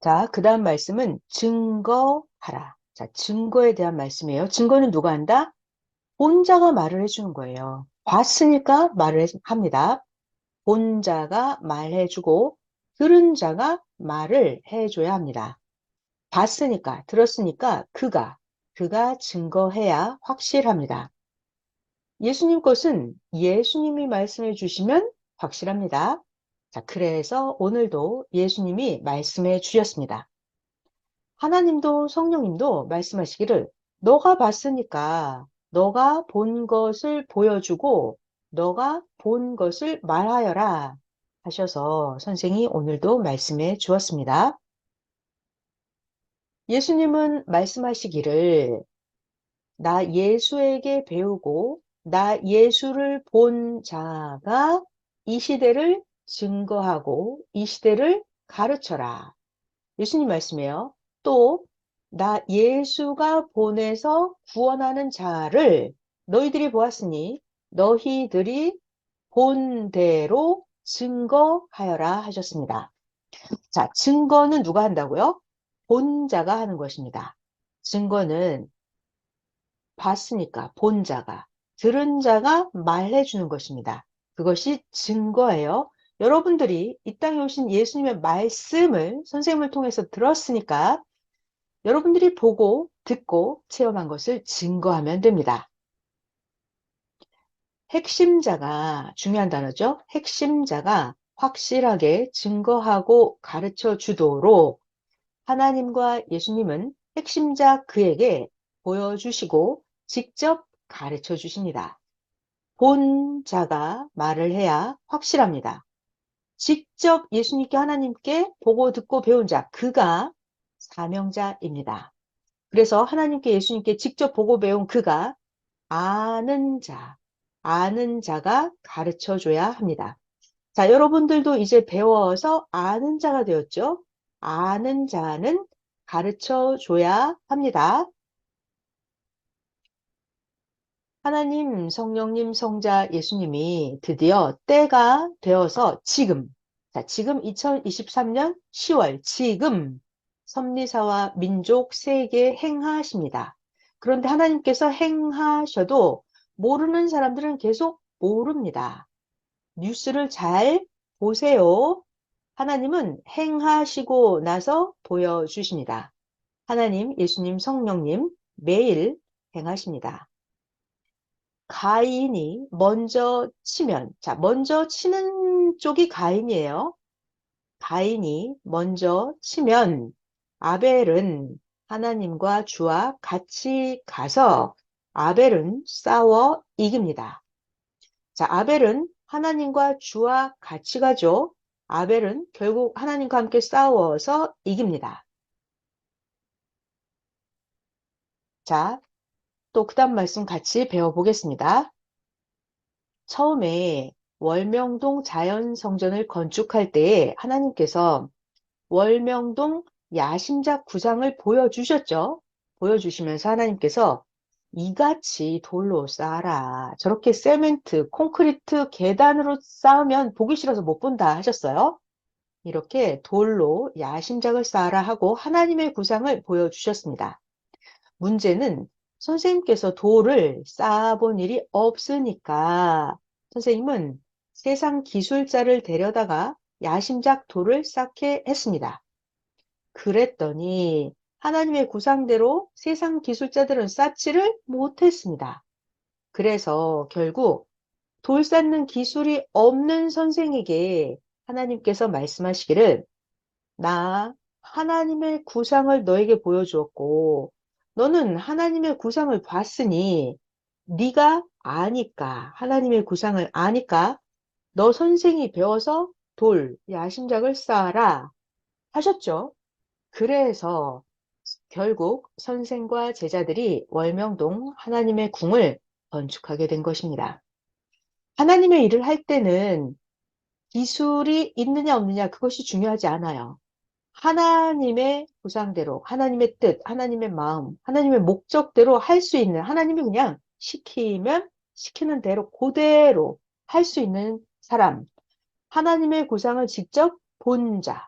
자, 그 다음 말씀은 증거하라. 자, 증거에 대한 말씀이에요. 증거는 누가 한다? 본자가 말을 해주는 거예요. 봤으니까 합니다. 본자가 말해주고 들은 자가 말을 해줘야 합니다. 봤으니까, 들었으니까 그가 증거해야 확실합니다. 예수님 것은 예수님이 말씀해 주시면 확실합니다. 자, 그래서 오늘도 예수님이 말씀해 주셨습니다. 하나님도 성령님도 말씀하시기를 너가 봤으니까 너가 본 것을 보여주고 너가 본 것을 말하여라 하셔서 선생이 오늘도 말씀해 주었습니다. 예수님은 말씀하시기를 나 예수에게 배우고 나 예수를 본 자가 이 시대를 증거하고 이 시대를 가르쳐라. 예수님 말씀이에요. 또 나 예수가 보내서 구원하는 자를 너희들이 보았으니 너희들이 본 대로 증거하여라 하셨습니다. 자, 증거는 누가 한다고요? 본 자가 하는 것입니다. 증거는 봤으니까 본 자가, 들은 자가 말해주는 것입니다. 그것이 증거예요. 여러분들이 이 땅에 오신 예수님의 말씀을 선생님을 통해서 들었으니까 여러분들이 보고 듣고 체험한 것을 증거하면 됩니다. 핵심자가 중요한 단어죠. 핵심자가 확실하게 증거하고 가르쳐 주도록 하나님과 예수님은 핵심자 그에게 보여주시고 직접 가르쳐 주십니다. 본 자가 말을 해야 확실합니다. 직접 예수님께 하나님께 보고 듣고 배운 자, 그가 사명자입니다. 그래서 하나님께 예수님께 직접 보고 배운 그가 아는 자가 가르쳐 줘야 합니다. 자, 여러분들도 이제 배워서 아는 자가 되었죠? 아는 자는 가르쳐 줘야 합니다. 하나님, 성령님, 성자, 예수님이 드디어 때가 되어서 지금 2023년 10월, 지금 섭리사와 민족 세계에 행하십니다. 그런데 하나님께서 행하셔도 모르는 사람들은 계속 모릅니다. 뉴스를 잘 보세요. 하나님은 행하시고 나서 보여주십니다. 하나님, 예수님, 성령님 매일 행하십니다. 가인이 먼저 치면, 자, 먼저 치는 쪽이 가인이에요. 가인이 먼저 치면 아벨은 하나님과 주와 같이 가서 아벨은 싸워 이깁니다. 자, 아벨은 하나님과 주와 같이 가죠. 아벨은 결국 하나님과 함께 싸워서 이깁니다. 자, 또 그다음 말씀 같이 배워보겠습니다. 처음에 월명동 자연성전을 건축할 때에 하나님께서 월명동 야심작 구상을 보여주셨죠. 보여주시면서 하나님께서 이같이 돌로 쌓아라. 저렇게 세멘트, 콘크리트, 계단으로 쌓으면 보기 싫어서 못 본다 하셨어요. 이렇게 돌로 야심작을 쌓아라 하고 하나님의 구상을 보여주셨습니다. 문제는 선생님께서 돌을 쌓아본 일이 없으니까 선생님은 세상 기술자를 데려다가 야심작 돌을 쌓게 했습니다. 그랬더니 하나님의 구상대로 세상 기술자들은 쌓지를 못했습니다. 그래서 결국 돌 쌓는 기술이 없는 선생에게 하나님께서 말씀하시기를 나 하나님의 구상을 너에게 보여주었고 너는 하나님의 구상을 봤으니 네가 아니까 하나님의 구상을 아니까 너 선생이 배워서 돌, 야심작을 쌓아라 하셨죠. 그래서 결국 선생과 제자들이 월명동 하나님의 궁을 건축하게 된 것입니다. 하나님의 일을 할 때는 기술이 있느냐 없느냐 그것이 중요하지 않아요. 하나님의 구상대로, 하나님의 뜻, 하나님의 마음, 하나님의 목적대로 할 수 있는 하나님이 그냥 시키면 시키는 대로 그대로 할 수 있는 사람, 하나님의 구상을 직접 본 자,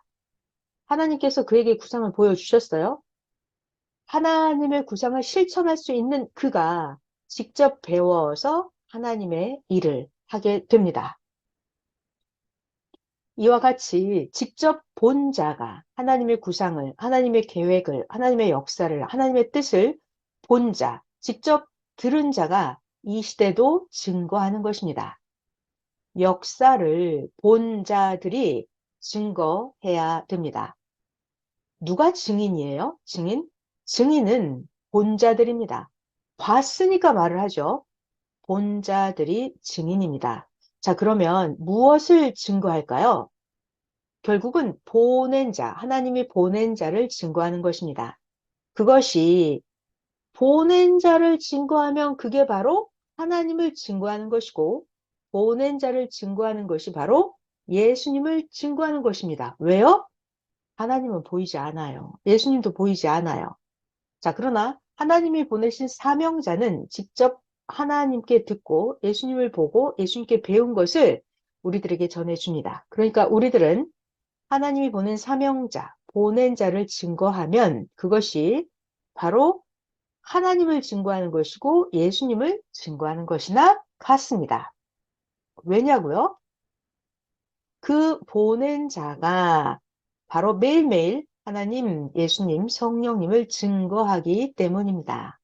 하나님께서 그에게 구상을 보여주셨어요. 하나님의 구상을 실천할 수 있는 그가 직접 배워서 하나님의 일을 하게 됩니다. 이와 같이 직접 본 자가 하나님의 구상을, 하나님의 계획을, 하나님의 역사를, 하나님의 뜻을 본 자, 직접 들은 자가 이 시대도 증거하는 것입니다. 역사를 본 자들이 증거해야 됩니다. 누가 증인이에요? 증인? 증인은 본 자들입니다. 봤으니까 말을 하죠. 본 자들이 증인입니다. 자, 그러면 무엇을 증거할까요? 결국은 보낸 자, 하나님이 보낸 자를 증거하는 것입니다. 그것이 보낸 자를 증거하면 그게 바로 하나님을 증거하는 것이고, 보낸 자를 증거하는 것이 바로 예수님을 증거하는 것입니다. 왜요? 하나님은 보이지 않아요. 예수님도 보이지 않아요. 자, 그러나 하나님이 보내신 사명자는 직접 하나님께 듣고 예수님을 보고 예수님께 배운 것을 우리들에게 전해줍니다. 그러니까 우리들은 하나님이 보낸 사명자, 보낸 자를 증거하면 그것이 바로 하나님을 증거하는 것이고 예수님을 증거하는 것이나 같습니다. 왜냐고요? 그 보낸 자가 바로 매일매일 하나님, 예수님, 성령님을 증거하기 때문입니다.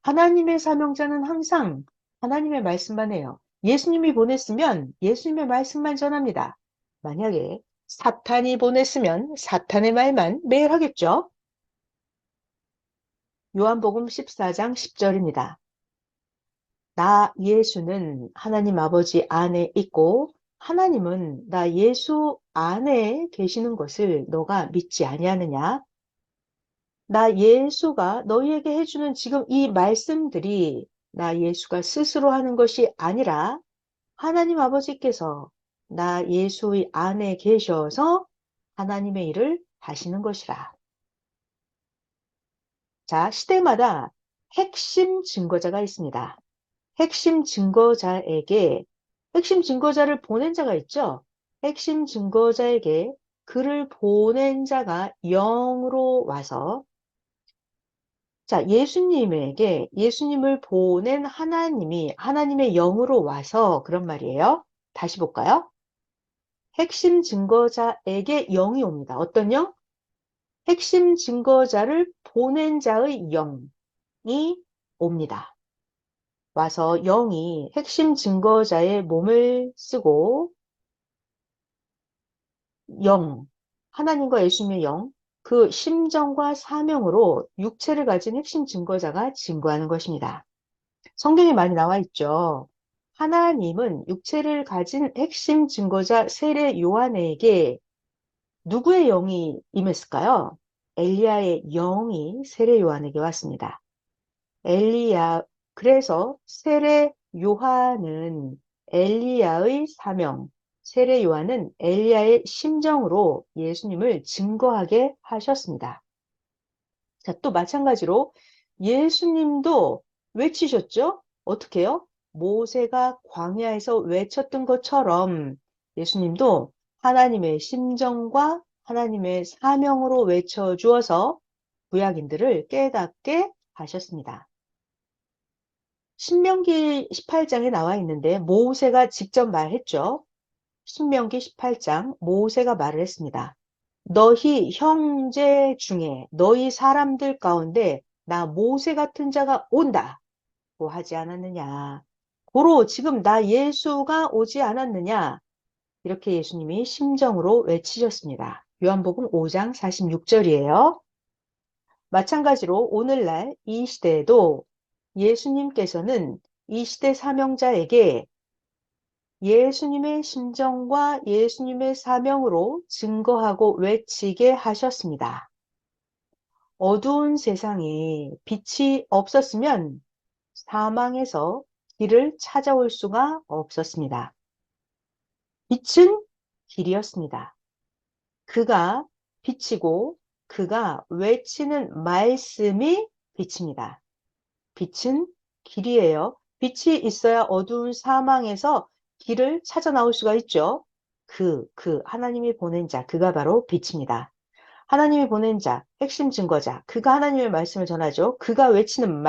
하나님의 사명자는 항상 하나님의 말씀만 해요. 예수님이 보냈으면 예수님의 말씀만 전합니다. 만약에 사탄이 보냈으면 사탄의 말만 매일 하겠죠. 요한복음 14장 10절입니다. 나 예수는 하나님 아버지 안에 있고 하나님은 나 예수 안에 계시는 것을 너가 믿지 아니하느냐? 나 예수가 너희에게 해주는 지금 이 말씀들이 나 예수가 스스로 하는 것이 아니라 하나님 아버지께서 나 예수의 안에 계셔서 하나님의 일을 하시는 것이라. 자, 시대마다 핵심 증거자가 있습니다. 핵심 증거자에게, 핵심 증거자를 보낸 자가 있죠? 핵심 증거자에게 그를 보낸 자가 영으로 와서, 자, 예수님에게 예수님을 보낸 하나님이 하나님의 영으로 와서 그런 말이에요. 다시 볼까요? 핵심 증거자에게 영이 옵니다. 어떤 영? 핵심 증거자를 보낸 자의 영이 옵니다. 와서 영이 핵심 증거자의 몸을 쓰고 영, 하나님과 예수님의 영, 그 심정과 사명으로 육체를 가진 핵심 증거자가 증거하는 것입니다. 성경에 많이 나와 있죠. 하나님은 육체를 가진 핵심 증거자 세례 요한에게 누구의 영이 임했을까요? 엘리야의 영이 세례 요한에게 왔습니다. 엘리야, 그래서 세례 요한은 엘리야의 사명, 세례 요한은 엘리야의 심정으로 예수님을 증거하게 하셨습니다. 자, 또 마찬가지로 예수님도 외치셨죠? 어떻게 해요? 모세가 광야에서 외쳤던 것처럼 예수님도 하나님의 심정과 하나님의 사명으로 외쳐주어서 구약인들을 깨닫게 하셨습니다. 신명기 18장에 나와 있는데 모세가 직접 말했죠. 신명기 18장 모세가 말을 했습니다. 너희 형제 중에 너희 사람들 가운데 나 모세 같은 자가 온다 고 하지 않았느냐. 고로 지금 나 예수가 오지 않았느냐. 이렇게 예수님이 심정으로 외치셨습니다. 요한복음 5장 46절이에요. 마찬가지로 오늘날 이 시대에도 예수님께서는 이 시대 사명자에게 예수님의 심정과 예수님의 사명으로 증거하고 외치게 하셨습니다. 어두운 세상에 빛이 없었으면 사망에서 길을 찾아올 수가 없었습니다. 빛은 길이었습니다. 그가 빛이고 그가 외치는 말씀이 빛입니다. 빛은 길이에요. 빛이 있어야 어두운 사망에서 길을 찾아 나올 수가 있죠. 하나님이 보낸 자, 그가 바로 빛입니다. 하나님이 보낸 자, 핵심 증거자, 그가 하나님의 말씀을 전하죠. 그가 외치는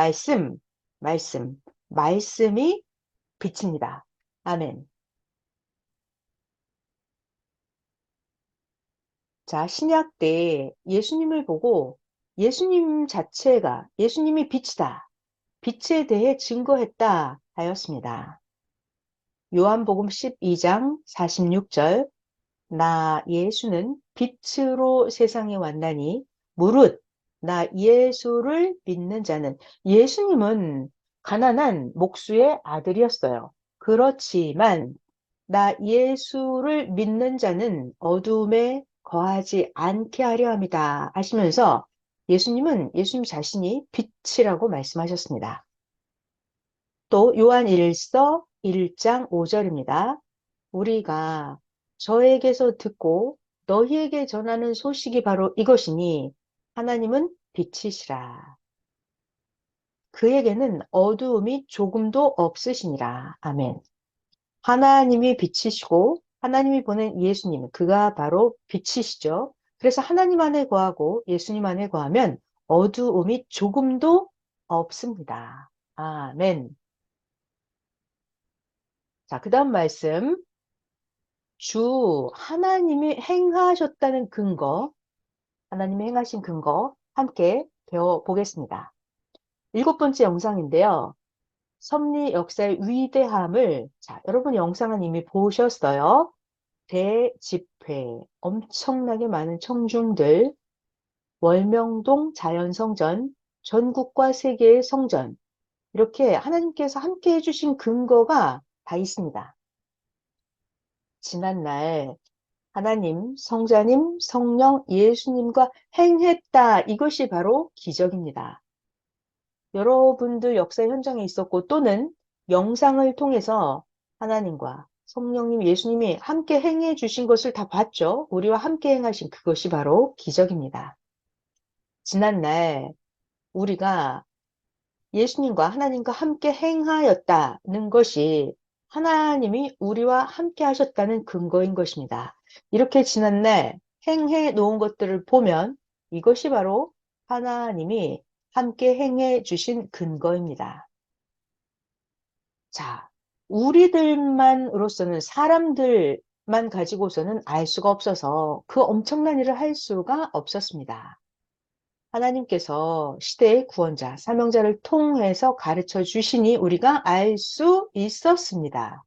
말씀이 빛입니다. 아멘. 자, 신약 때 예수님을 보고 예수님 자체가 예수님이 빛이다. 빛에 대해 증거했다 하였습니다. 요한복음 12장 46절 나 예수는 빛으로 세상에 왔나니 무릇 나 예수를 믿는 자는 예수님은 가난한 목수의 아들이었어요. 그렇지만 나 예수를 믿는 자는 어둠에 거하지 않게 하려 함이다 하시면서 예수님 자신이 빛이라고 말씀하셨습니다. 또 요한 1서 1장 5절입니다. 우리가 저에게서 듣고 너희에게 전하는 소식이 바로 이것이니 하나님은 빛이시라. 그에게는 어두움이 조금도 없으시니라. 아멘. 하나님이 빛이시고 하나님이 보낸 예수님, 그가 바로 빛이시죠. 그래서 하나님 안에 거하고 예수님 안에 거하면 어두움이 조금도 없습니다. 아멘. 자, 그 다음 말씀. 주 하나님이 행하셨다는 근거, 하나님이 행하신 근거 함께 배워보겠습니다. 7번째 영상인데요. 섭리 역사의 위대함을, 자, 여러분 영상은 이미 보셨어요. 대집회, 엄청나게 많은 청중들, 월명동 자연성전, 전국과 세계의 성전, 이렇게 하나님께서 함께 해주신 근거가 다 있습니다. 지난날 하나님, 성자님, 성령, 예수님과 행했다. 이것이 바로 기적입니다. 여러분들 역사 현장에 있었고 또는 영상을 통해서 하나님과 성령님, 예수님이 함께 행해 주신 것을 다 봤죠. 우리와 함께 행하신 그것이 바로 기적입니다. 지난날 우리가 예수님과 하나님과 함께 행하였다는 것이 하나님이 우리와 함께 하셨다는 근거인 것입니다. 이렇게 지난날 행해 놓은 것들을 보면 이것이 바로 하나님이 함께 행해 주신 근거입니다. 자, 우리들만으로서는 사람들만 가지고서는 알 수가 없어서 그 엄청난 일을 할 수가 없었습니다. 하나님께서 시대의 구원자, 사명자를 통해서 가르쳐 주시니 우리가 알 수 있었습니다.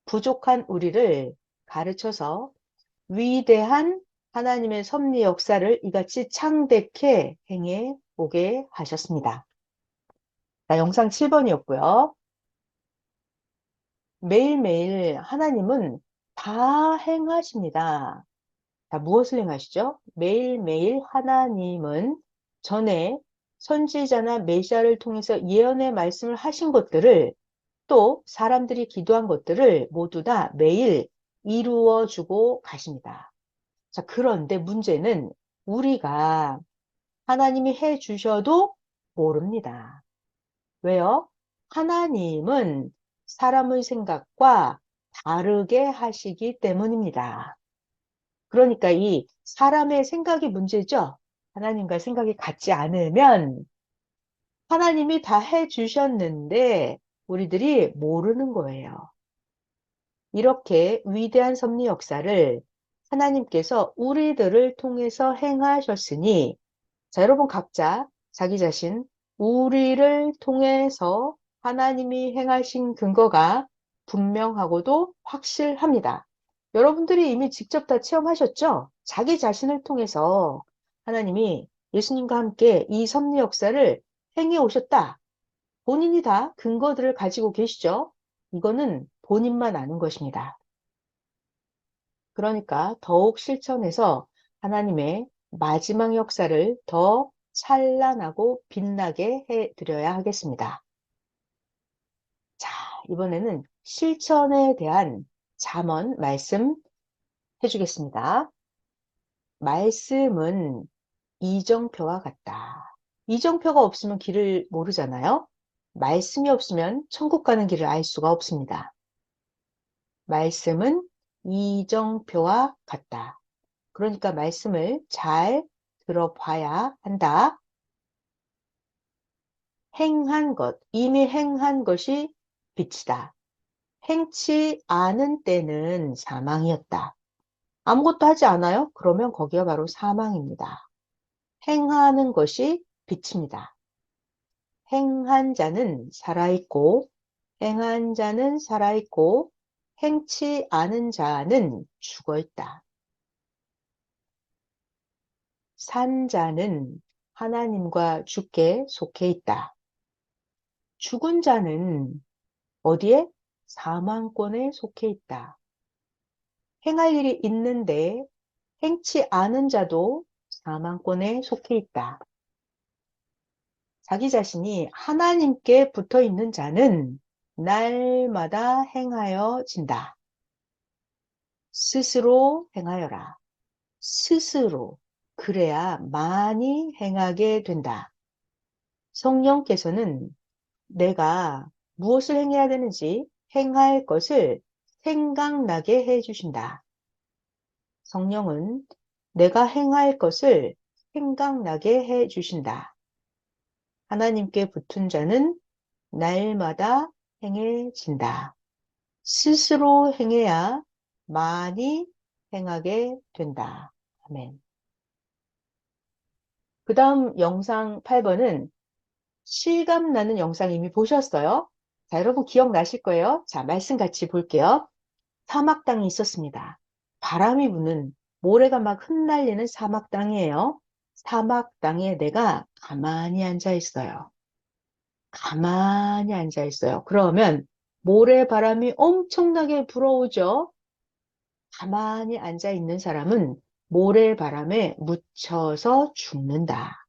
부족한 우리를 가르쳐서 위대한 하나님의 섭리 역사를 이같이 창대케 행해 오게 하셨습니다. 자, 영상 7번이었고요. 매일매일 하나님은 다 행하십니다. 자, 무엇을 행하시죠? 매일매일 하나님은 전에 선지자나 메시아를 통해서 예언의 말씀을 하신 것들을 또 사람들이 기도한 것들을 모두 다 매일 이루어 주고 가십니다. 자, 그런데 문제는 우리가 하나님이 해 주셔도 모릅니다. 왜요? 하나님은 사람의 생각과 다르게 하시기 때문입니다. 그러니까 이 사람의 생각이 문제죠. 하나님과 생각이 같지 않으면 하나님이 다 해주셨는데 우리들이 모르는 거예요. 이렇게 위대한 섭리 역사를 하나님께서 우리들을 통해서 행하셨으니 자, 여러분 각자 자기 자신 우리를 통해서 하나님이 행하신 근거가 분명하고도 확실합니다. 여러분들이 이미 직접 다 체험하셨죠? 자기 자신을 통해서 하나님이 예수님과 함께 이 섭리 역사를 행해 오셨다. 본인이 다 근거들을 가지고 계시죠? 이거는 본인만 아는 것입니다. 그러니까 더욱 실천해서 하나님의 마지막 역사를 더 찬란하고 빛나게 해드려야 하겠습니다. 자, 이번에는 실천에 대한 잠언 말씀 해주겠습니다. 말씀은 이정표와 같다. 이정표가 없으면 길을 모르잖아요. 말씀이 없으면 천국 가는 길을 알 수가 없습니다. 말씀은 이정표와 같다. 그러니까 말씀을 잘 들어봐야 한다. 행한 것, 이미 행한 것이 빛이다. 행치 않은 때는 사망이었다. 아무것도 하지 않아요? 그러면 거기가 바로 사망입니다. 행하는 것이 빛입니다. 행한 자는 살아있고, 행한 자는 살아있고, 행치 않은 자는 죽어있다. 산 자는 하나님과 주께 속해 있다. 죽은 자는 어디에? 사망권에 속해 있다. 행할 일이 있는데 행치 않은 자도 사망권에 속해 있다. 자기 자신이 하나님께 붙어 있는 자는 날마다 행하여 진다. 스스로 행하여라. 스스로. 그래야 많이 행하게 된다. 성령께서는 내가 무엇을 행해야 되는지 행할 것을 생각나게 해 주신다. 성령은 내가 행할 것을 생각나게 해 주신다. 하나님께 붙은 자는 날마다 행해진다. 스스로 행해야 많이 행하게 된다. 아멘. 그 다음 영상 8번은 실감나는 영상 이미 보셨어요? 자, 여러분 기억나실 거예요. 자, 말씀 같이 볼게요. 사막 땅이 있었습니다. 바람이 부는 모래가 막 흩날리는 사막 땅이에요. 사막 땅에 내가 가만히 앉아 있어요. 가만히 앉아 있어요. 그러면 모래바람이 엄청나게 불어오죠. 가만히 앉아 있는 사람은 모래바람에 묻혀서 죽는다.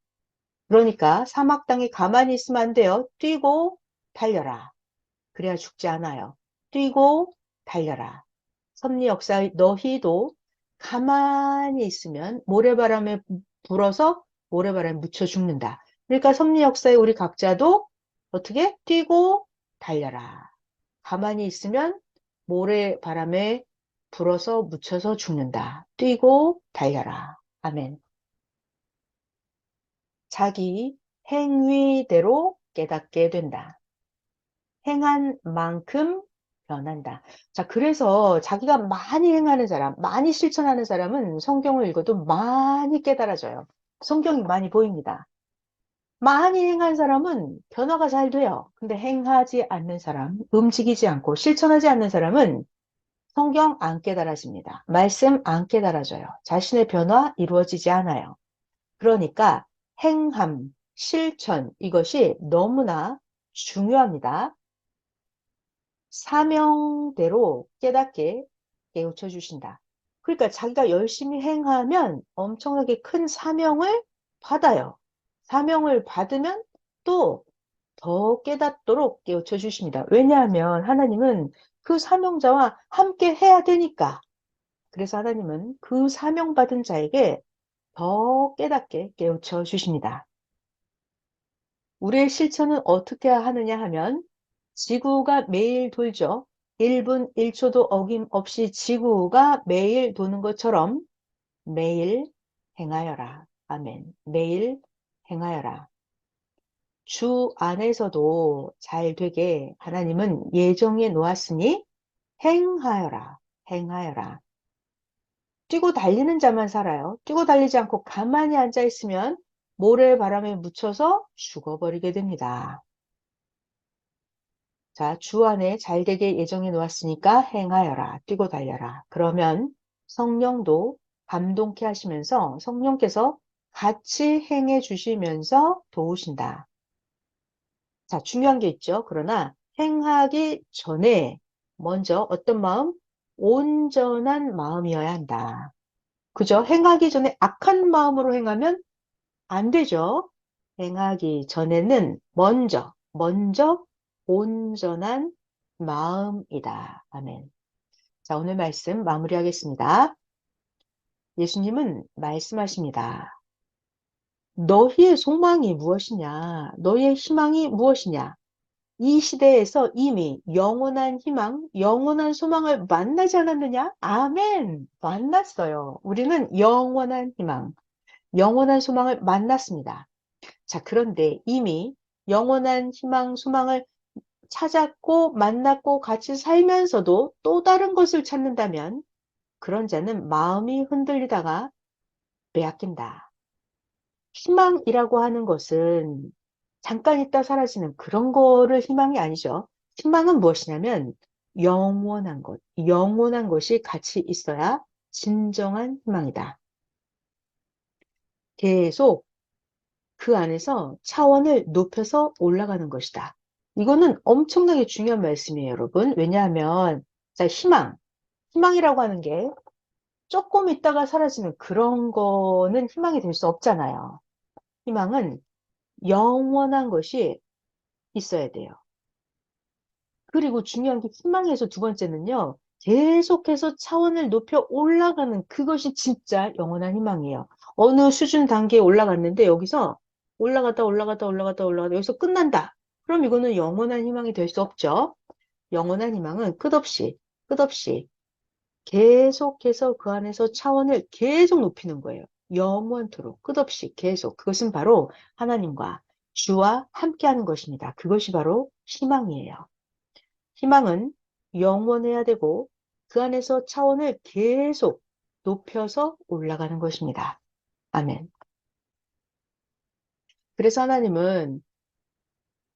그러니까 사막 땅에 가만히 있으면 안 돼요. 뛰고 달려라. 그래야 죽지 않아요. 뛰고 달려라. 섭리 역사의 너희도 가만히 있으면 모래바람에 불어서 모래바람에 묻혀 죽는다. 그러니까 섭리 역사의 우리 각자도 어떻게? 뛰고 달려라. 가만히 있으면 모래바람에 불어서 묻혀서 죽는다. 뛰고 달려라. 아멘. 자기 행위대로 깨닫게 된다. 행한 만큼 변한다. 자, 그래서 자기가 많이 행하는 사람, 많이 실천하는 사람은 성경을 읽어도 많이 깨달아져요. 성경이 많이 보입니다. 많이 행한 사람은 변화가 잘 돼요. 근데 행하지 않는 사람, 움직이지 않고 실천하지 않는 사람은 성경 안 깨달아집니다. 말씀 안 깨달아져요. 자신의 변화 이루어지지 않아요. 그러니까 행함, 실천 이것이 너무나 중요합니다. 사명대로 깨닫게 깨우쳐 주신다. 그러니까 자기가 열심히 행하면 엄청나게 큰 사명을 받아요. 사명을 받으면 또 더 깨닫도록 깨우쳐 주십니다. 왜냐하면 하나님은 그 사명자와 함께 해야 되니까. 그래서 하나님은 그 사명받은 자에게 더 깨닫게 깨우쳐 주십니다. 우리의 실천은 어떻게 하느냐 하면 지구가 매일 돌죠. 1분 1초도 어김없이 지구가 매일 도는 것처럼 매일 행하여라. 아멘. 매일 행하여라. 주 안에서도 잘 되게 하나님은 예정해 놓았으니 행하여라. 행하여라. 뛰고 달리는 자만 살아요. 뛰고 달리지 않고 가만히 앉아 있으면 모래바람에 묻혀서 죽어버리게 됩니다. 자, 주 안에 잘 되게 예정해 놓았으니까 행하여라. 뛰고 달려라. 그러면 성령도 감동케 하시면서 성령께서 같이 행해 주시면서 도우신다. 자, 중요한 게 있죠. 그러나 행하기 전에 먼저 어떤 마음? 온전한 마음이어야 한다. 그죠? 행하기 전에 악한 마음으로 행하면 안 되죠. 행하기 전에는 먼저 온전한 마음이다. 아멘. 자, 오늘 말씀 마무리하겠습니다. 예수님은 말씀하십니다. 너희의 소망이 무엇이냐? 너희의 희망이 무엇이냐? 이 시대에서 이미 영원한 희망, 영원한 소망을 만나지 않았느냐? 아멘! 만났어요. 우리는 영원한 희망, 영원한 소망을 만났습니다. 자, 그런데 이미 영원한 희망, 소망을 찾았고 만났고 같이 살면서도 또 다른 것을 찾는다면 그런 자는 마음이 흔들리다가 빼앗긴다. 희망이라고 하는 것은 잠깐 있다 사라지는 그런 거를 희망이 아니죠. 희망은 무엇이냐면 영원한 것이 같이 있어야 진정한 희망이다. 계속 그 안에서 차원을 높여서 올라가는 것이다. 이거는 엄청나게 중요한 말씀이에요, 여러분. 왜냐하면, 자, 희망이라고 하는 게 조금 있다가 사라지는 그런 거는 희망이 될 수 없잖아요. 희망은 영원한 것이 있어야 돼요. 그리고 중요한 게 희망에서 두 번째는요, 계속해서 차원을 높여 올라가는 그것이 진짜 영원한 희망이에요. 어느 수준 단계에 올라갔는데 여기서 올라가다 여기서 끝난다. 그럼 이거는 영원한 희망이 될 수 없죠. 영원한 희망은 끝없이 계속해서 그 안에서 차원을 계속 높이는 거예요. 영원토록 끝없이 계속. 그것은 바로 하나님과 주와 함께하는 것입니다. 그것이 바로 희망이에요. 희망은 영원해야 되고 그 안에서 차원을 계속 높여서 올라가는 것입니다. 아멘. 그래서 하나님은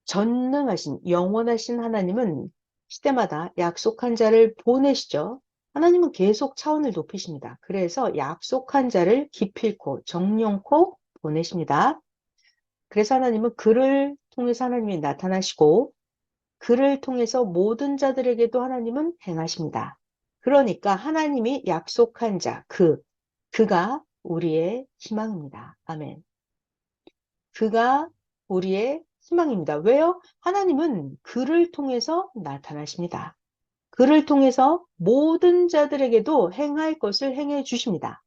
전능하신 영원하신 하나님은 시대마다 약속한 자를 보내시죠. 하나님은 계속 차원을 높이십니다. 그래서 약속한 자를 기필코 정령코 보내십니다. 그래서 하나님은 그를 통해서 하나님이 나타나시고 그를 통해서 모든 자들에게도 하나님은 행하십니다. 그러니까 하나님이 약속한 자, 그가 우리의 희망입니다. 아멘. 그가 우리의 희망입니다. 왜요? 하나님은 그를 통해서 나타나십니다. 그를 통해서 모든 자들에게도 행할 것을 행해 주십니다.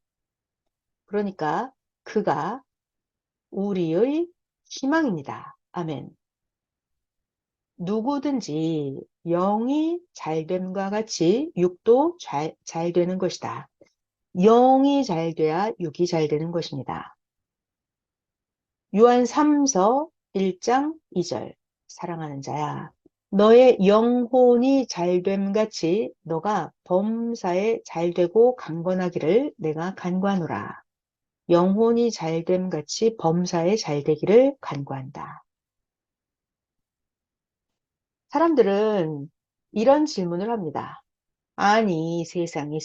그러니까 그가 우리의 희망입니다. 아멘. 누구든지 영이 잘됨과 같이 육도 잘 되는 것이다. 영이 잘 돼야 육이 잘 되는 것입니다. 요한 3서 1장 2절 사랑하는 자야 너의 영혼이 잘됨 같이 너가 범사에 잘되고 강건하기를 내가 간구하노라. 영혼이 잘됨 같이 범사에 잘되기를 간구한다. 사람들은 이런 질문을 합니다. 아니 세상에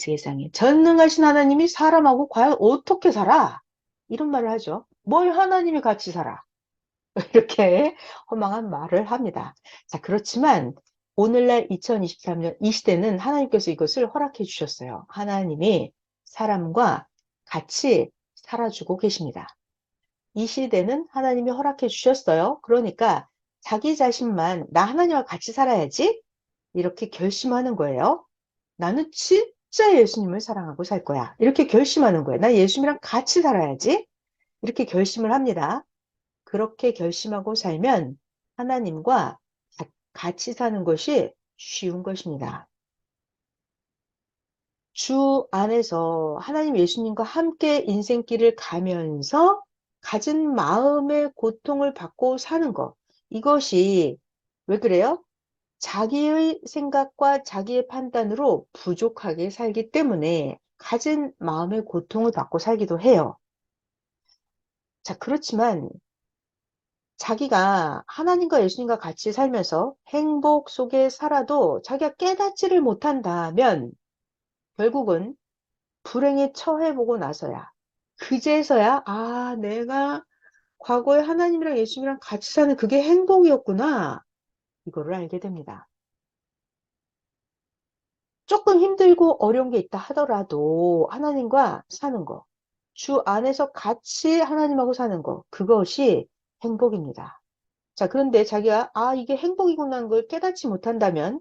전능하신 하나님이 사람하고 과연 어떻게 살아? 이런 말을 하죠. 뭘 하나님이 같이 살아? 이렇게 허망한 말을 합니다. 자, 그렇지만 오늘날 2023년 이 시대는 하나님께서 이것을 허락해 주셨어요. 하나님이 사람과 같이 살아주고 계십니다. 이 시대는 하나님이 허락해 주셨어요. 그러니까 자기 자신만 나 하나님과 같이 살아야지 이렇게 결심하는 거예요. 나는 진짜 예수님을 사랑하고 살 거야. 이렇게 결심하는 거예요. 나 예수님이랑 같이 살아야지. 이렇게 결심을 합니다. 그렇게 결심하고 살면 하나님과 같이 사는 것이 쉬운 것입니다. 주 안에서 하나님 예수님과 함께 인생길을 가면서 가진 마음의 고통을 받고 사는 것. 이것이 왜 그래요? 자기의 생각과 자기의 판단으로 부족하게 살기 때문에 가진 마음의 고통을 받고 살기도 해요. 자, 그렇지만 자기가 하나님과 예수님과 같이 살면서 행복 속에 살아도 자기가 깨닫지를 못한다면 결국은 불행에 처해보고 나서야 그제서야 아, 내가 과거에 하나님이랑 예수님이랑 같이 사는 그게 행복이었구나. 이거를 알게 됩니다. 조금 힘들고 어려운 게 있다 하더라도 하나님과 사는 거, 주 안에서 같이 하나님하고 사는 거, 그것이 행복입니다. 자, 그런데 자기가 아, 이게 행복이구나 하는 걸 깨닫지 못한다면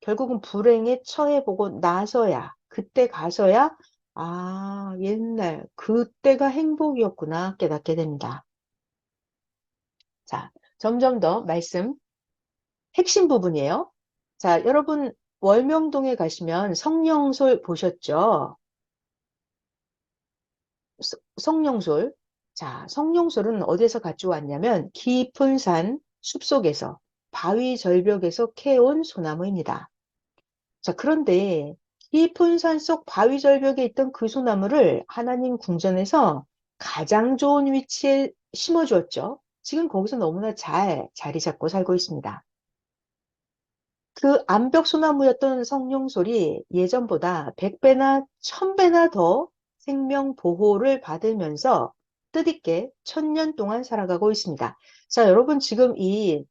결국은 불행에 처해보고 나서야, 그때 가서야 아, 옛날 그때가 행복이었구나 깨닫게 됩니다. 자, 점점 더 말씀 핵심 부분이에요. 자, 여러분, 월명동에 가시면 성령솔 보셨죠? 성령솔. 자, 성령솔은 어디에서 가져왔냐면 깊은 산 숲속에서 바위 절벽에서 캐온 소나무입니다. 자, 그런데 깊은 산속 바위 절벽에 있던 그 소나무를 하나님 궁전에서 가장 좋은 위치에 심어 주었죠. 지금 거기서 너무나 잘 자리 잡고 살고 있습니다. 그 암벽 소나무였던 성령솔이 예전보다 100배나 1000배나 더 생명 보호를 받으면서 뜻있게 1000년 동안 살아가고 있습니다. 자, 여러분 지금 이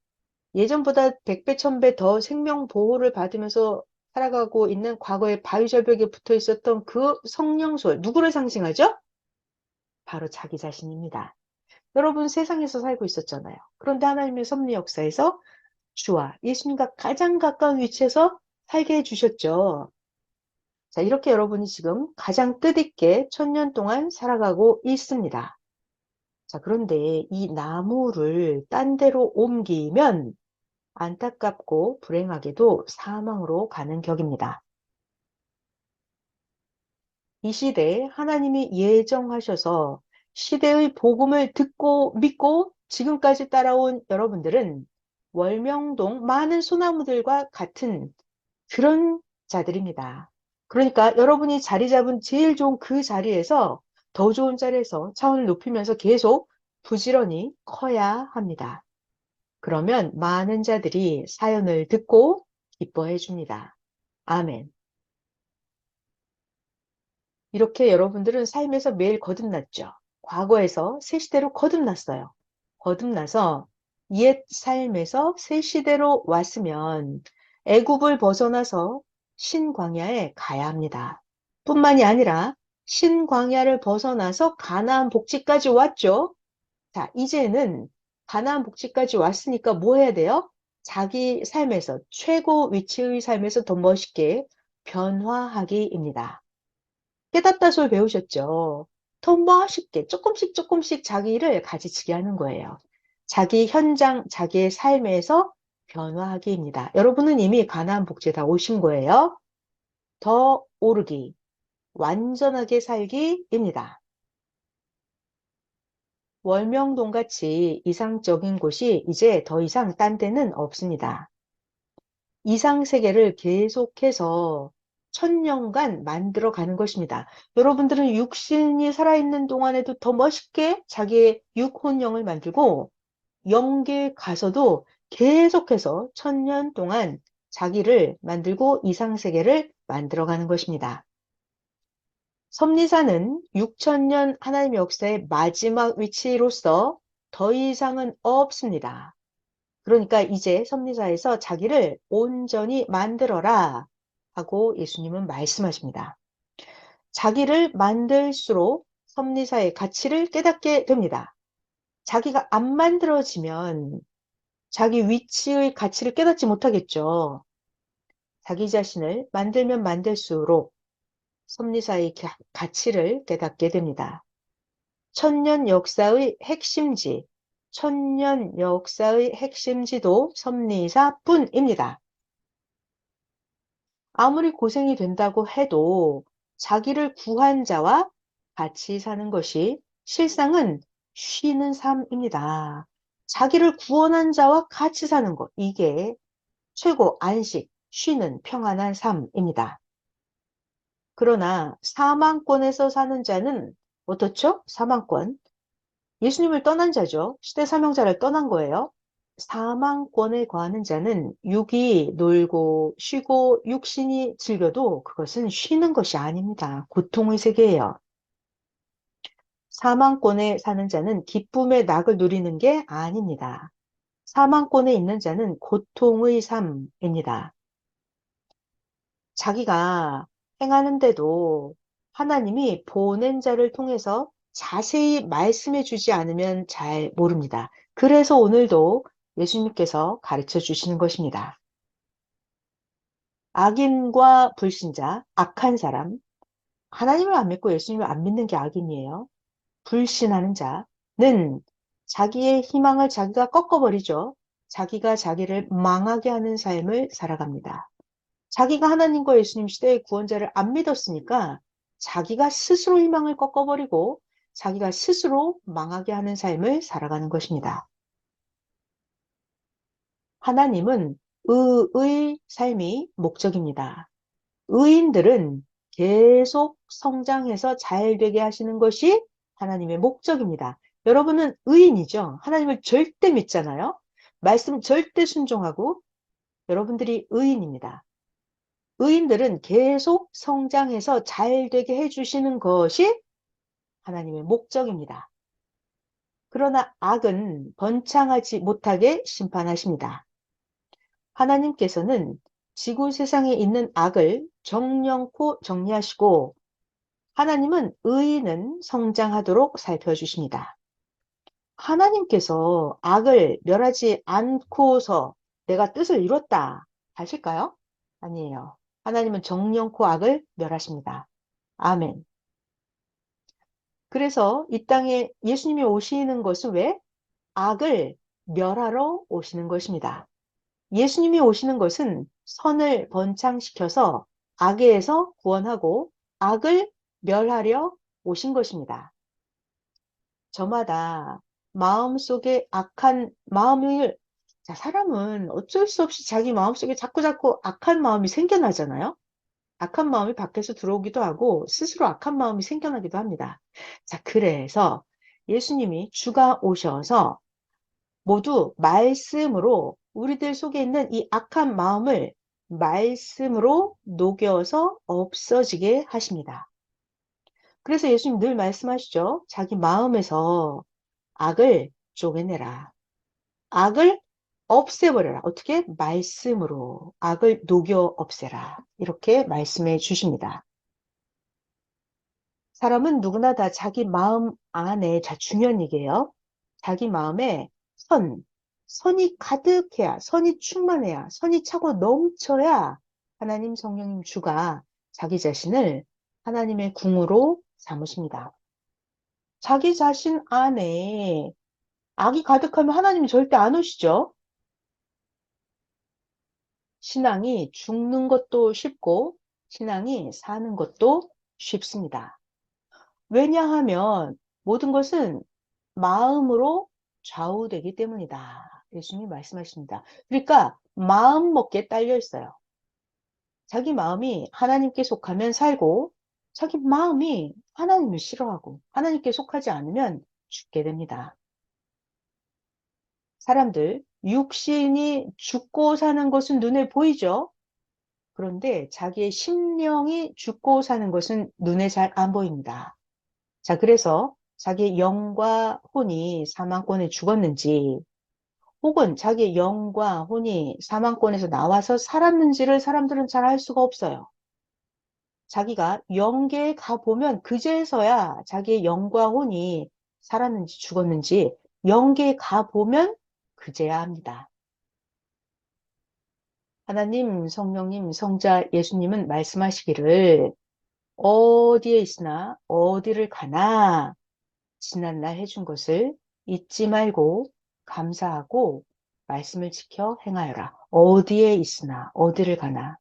예전보다 100배, 1000배 더 생명 보호를 받으면서 살아가고 있는 과거의 바위절벽에 붙어 있었던 그 성령솔, 누구를 상징하죠? 바로 자기 자신입니다. 여러분 세상에서 살고 있었잖아요. 그런데 하나님의 섭리 역사에서 주와 예수님과 가장 가까운 위치에서 살게 해주셨죠. 자, 이렇게 여러분이 지금 가장 뜻있게 1000년 동안 살아가고 있습니다. 자, 그런데 이 나무를 딴 데로 옮기면 안타깝고 불행하게도 사망으로 가는 격입니다. 이 시대에 하나님이 예정하셔서 시대의 복음을 듣고 믿고 지금까지 따라온 여러분들은 월명동 많은 소나무들과 같은 그런 자들입니다. 그러니까 여러분이 자리 잡은 제일 좋은 그 자리에서 더 좋은 자리에서 차원을 높이면서 계속 부지런히 커야 합니다. 그러면 많은 자들이 사연을 듣고 기뻐해 줍니다. 아멘. 이렇게 여러분들은 삶에서 매일 거듭났죠. 과거에서 새 시대로 거듭났어요. 거듭나서 옛 삶에서 새 시대로 왔으면 애굽을 벗어나서 신광야에 가야 합니다. 뿐만이 아니라 신광야를 벗어나서 가나안 복지까지 왔죠. 자, 이제는 가나안 복지까지 왔으니까 뭐 해야 돼요? 자기 삶에서 최고 위치의 삶에서 더 멋있게 변화하기입니다. 깨닫다솔 배우셨죠? 더 멋있게 조금씩 조금씩 자기를 가지치게 하는 거예요. 자기 현장, 자기의 삶에서 변화하기입니다. 여러분은 이미 가나안 복지에 다 오신 거예요. 더 오르기, 완전하게 살기입니다. 월명동같이 이상적인 곳이 이제 더 이상 딴 데는 없습니다. 이상 세계를 계속해서 1000년간 만들어 가는 것입니다. 여러분들은 육신이 살아있는 동안에도 더 멋있게 자기의 육혼영을 만들고 영계에 가서도 계속해서 1000년 동안 자기를 만들고 이상 세계를 만들어 가는 것입니다. 섭리사는 6000년 하나님의 역사의 마지막 위치로서 더 이상은 없습니다. 그러니까 이제 섭리사에서 자기를 온전히 만들어라 하고 예수님은 말씀하십니다. 자기를 만들수록 섭리사의 가치를 깨닫게 됩니다. 자기가 안 만들어지면 자기 위치의 가치를 깨닫지 못하겠죠. 자기 자신을 만들면 만들수록 섭리사의 가치를 깨닫게 됩니다. 천년 역사의 핵심지, 천년 역사의 핵심지도 섭리사뿐입니다. 아무리 고생이 된다고 해도 자기를 구한 자와 같이 사는 것이 실상은 쉬는 삶입니다. 자기를 구원한 자와 같이 사는 것, 이게 최고 안식, 쉬는 평안한 삶입니다. 그러나 사망권에서 사는 자는 어떻죠? 사망권. 예수님을 떠난 자죠. 시대 사명자를 떠난 거예요. 사망권에 거하는 자는 육이 놀고 쉬고 육신이 즐겨도 그것은 쉬는 것이 아닙니다. 고통의 세계예요. 사망권에 사는 자는 기쁨의 낙을 누리는 게 아닙니다. 사망권에 있는 자는 고통의 삶입니다. 자기가 행하는데도 하나님이 보낸 자를 통해서 자세히 말씀해 주지 않으면 잘 모릅니다. 그래서 오늘도 예수님께서 가르쳐 주시는 것입니다. 악인과 불신자, 악한 사람, 하나님을 안 믿고 예수님을 안 믿는 게 악인이에요. 불신하는 자는 자기의 희망을 자기가 꺾어버리죠. 자기가 자기를 망하게 하는 삶을 살아갑니다. 자기가 하나님과 예수님 시대의 구원자를 안 믿었으니까 자기가 스스로 희망을 꺾어버리고 자기가 스스로 망하게 하는 삶을 살아가는 것입니다. 하나님은 의의 삶이 목적입니다. 의인들은 계속 성장해서 잘 되게 하시는 것이 하나님의 목적입니다. 여러분은 의인이죠? 하나님을 절대 믿잖아요? 말씀 절대 순종하고 여러분들이 의인입니다. 의인들은 계속 성장해서 잘 되게 해주시는 것이 하나님의 목적입니다. 그러나 악은 번창하지 못하게 심판하십니다. 하나님께서는 지구 세상에 있는 악을 정령코 정리하시고 하나님은 의인은 성장하도록 살펴주십니다. 하나님께서 악을 멸하지 않고서 내가 뜻을 이뤘다 하실까요? 아니에요. 하나님은 정령코 악을 멸하십니다. 아멘. 그래서 이 땅에 예수님이 오시는 것은 왜? 악을 멸하러 오시는 것입니다. 예수님이 오시는 것은 선을 번창시켜서 악에서 구원하고 악을 멸하려 오신 것입니다. 저마다 마음속에 악한 마음을, 자, 사람은 어쩔 수 없이 자기 마음속에 자꾸자꾸 악한 마음이 생겨나잖아요. 악한 마음이 밖에서 들어오기도 하고 스스로 악한 마음이 생겨나기도 합니다. 자, 그래서 예수님이 주가 오셔서 모두 말씀으로 우리들 속에 있는 이 악한 마음을 말씀으로 녹여서 없어지게 하십니다. 그래서 예수님 늘 말씀하시죠. 자기 마음에서 악을 쪼개내라. 악을 없애버려라. 어떻게? 말씀으로 악을 녹여 없애라. 이렇게 말씀해 주십니다. 사람은 누구나 다 자기 마음 안에, 자, 중요한 얘기예요. 자기 마음에 선이 가득해야, 선이 충만해야, 선이 차고 넘쳐야 하나님 성령님 주가 자기 자신을 하나님의 궁으로 삼으십니다. 자기 자신 안에 악이 가득하면 하나님이 절대 안 오시죠. 신앙이 죽는 것도 쉽고 신앙이 사는 것도 쉽습니다. 왜냐하면 모든 것은 마음으로 좌우되기 때문이다. 예수님이 말씀하십니다. 그러니까 마음 먹기에 딸려 있어요. 자기 마음이 하나님께 속하면 살고 자기 마음이 하나님을 싫어하고 하나님께 속하지 않으면 죽게 됩니다. 사람들 육신이 죽고 사는 것은 눈에 보이죠? 그런데 자기의 심령이 죽고 사는 것은 눈에 잘 안 보입니다. 자, 그래서 자기의 영과 혼이 사망권에 죽었는지 혹은 자기의 영과 혼이 사망권에서 나와서 살았는지를 사람들은 잘 알 수가 없어요. 자기가 영계에 가보면 그제서야 자기의 영과 혼이 살았는지 죽었는지 영계에 가보면 그제야 합니다. 하나님, 성령님, 성자 예수님은 말씀하시기를 어디에 있으나 어디를 가나 지난날 해준 것을 잊지 말고 감사하고 말씀을 지켜 행하여라. 어디에 있으나 어디를 가나.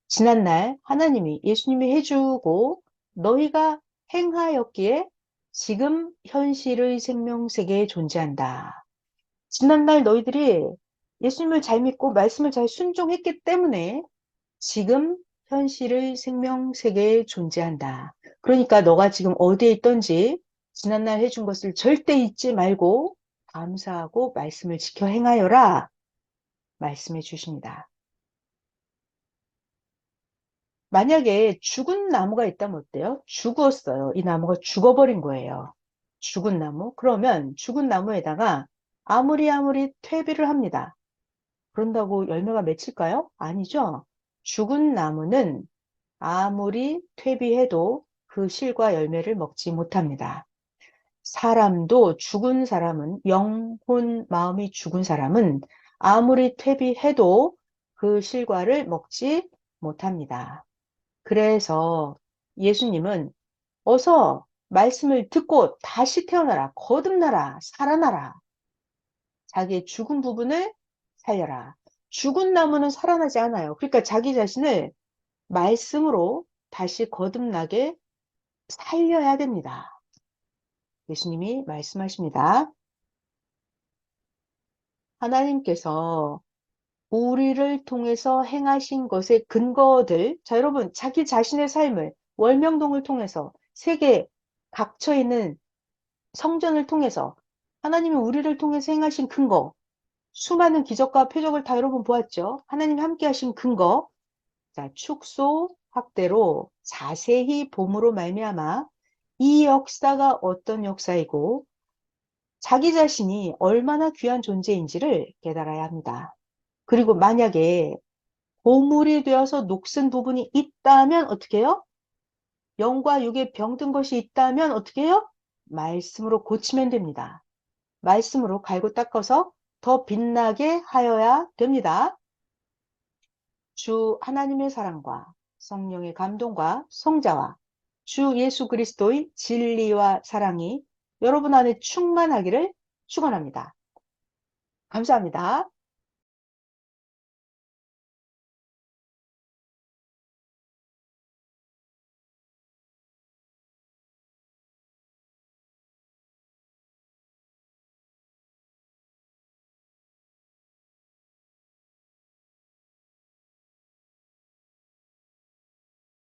지난날 하나님이 예수님이 해주고 너희가 행하였기에 지금 현실의 생명세계에 존재한다. 지난날 너희들이 예수님을 잘 믿고 말씀을 잘 순종했기 때문에 지금 현실의 생명세계에 존재한다. 그러니까 너가 지금 어디에 있던지 지난날 해준 것을 절대 잊지 말고 감사하고 말씀을 지켜 행하여라. 말씀해 주십니다. 만약에 죽은 나무가 있다면 어때요? 죽었어요. 이 나무가 죽어버린 거예요. 죽은 나무? 그러면 죽은 나무에다가 아무리 퇴비를 합니다. 그런다고 열매가 맺힐까요? 아니죠. 죽은 나무는 아무리 퇴비해도 그 실과 열매를 먹지 못합니다. 사람도 죽은 사람은 영혼 마음이 죽은 사람은 아무리 퇴비해도 그 실과를 먹지 못합니다. 그래서 예수님은 어서 말씀을 듣고 다시 태어나라, 거듭나라, 살아나라. 자기의 죽은 부분을 살려라. 죽은 나무는 살아나지 않아요. 그러니까 자기 자신을 말씀으로 다시 거듭나게 살려야 됩니다. 예수님이 말씀하십니다. 하나님께서 우리를 통해서 행하신 것의 근거들, 자, 여러분, 자기 자신의 삶을 월명동을 통해서 세계 각처에 있는 성전을 통해서 하나님이 우리를 통해서 행하신 근거, 수많은 기적과 표적을 다 여러분 보았죠? 하나님이 함께 하신 근거, 자, 축소 확대로 자세히 봄으로 말미암아 이 역사가 어떤 역사이고 자기 자신이 얼마나 귀한 존재인지를 깨달아야 합니다. 그리고 만약에 보물이 되어서 녹슨 부분이 있다면 어떻게 해요? 영과 육에 병든 것이 있다면 어떻게 해요? 말씀으로 고치면 됩니다. 말씀으로 갈고 닦아서 더 빛나게 하여야 됩니다. 주 하나님의 사랑과 성령의 감동과 성자와 주 예수 그리스도의 진리와 사랑이 여러분 안에 충만하기를 축원합니다. 감사합니다.